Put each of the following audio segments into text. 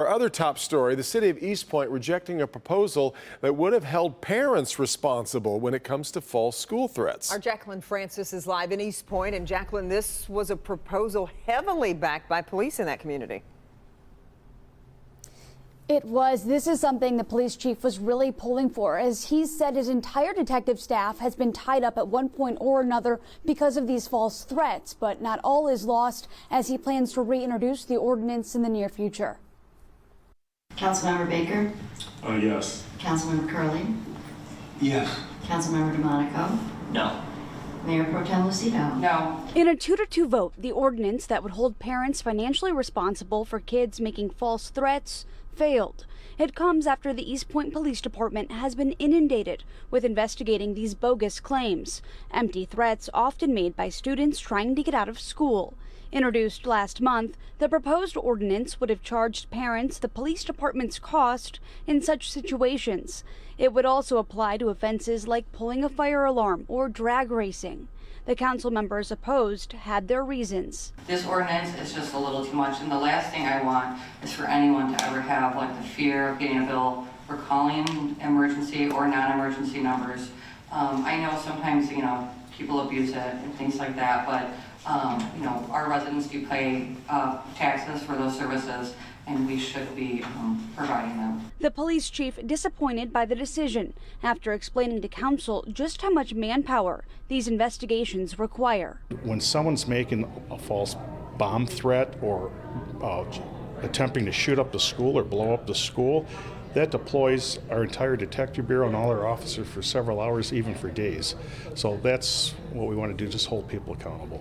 Our other top story, the city of Eastpointe rejecting a proposal that would have held parents responsible when it comes to false school threats. Our Jacqueline Francis is live in Eastpointe. And Jacqueline, this was a proposal heavily backed by police in that community. It was. This is something the police chief was really pulling for, as he said his entire detective staff has been tied up at one point or another because of these false threats. But not all is lost, as he plans to reintroduce the ordinance in the near future. Councilmember Baker? Yes. Councilmember Curley? Yes. Councilmember DeMonico? No. Mayor Pro Tem Lucido? No. In a 2-2 vote, the ordinance that would hold parents financially responsible for kids making false threats failed. It comes after the Eastpointe Police Department has been inundated with investigating these bogus claims, empty threats often made by students trying to get out of school. Introduced last month, the proposed ordinance would have charged parents the police department's cost in such situations. It would also apply to offenses like pulling a fire alarm or drag racing. The council members opposed had their reasons. This ordinance is just a little too much, and the last thing I want is for anyone to ever have like the fear of getting a bill for calling emergency or non-emergency numbers. I know sometimes, people abuse it and things like that, but our residents do pay taxes for those services, and we should be providing them. The police chief disappointed by the decision after explaining to council just how much manpower these investigations require. When someone's making a false bomb threat or attempting to shoot up the school or blow up the school, that deploys our entire detective bureau and all our officers for several hours, even for days. So that's what we want to do, just hold people accountable.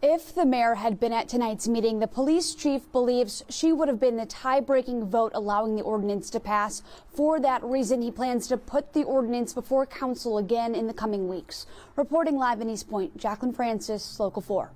If the mayor had been at tonight's meeting, the police chief believes she would have been the tie-breaking vote allowing the ordinance to pass. For that reason, he plans to put the ordinance before council again in the coming weeks. Reporting live in Eastpointe, Jacqueline Francis, Local 4.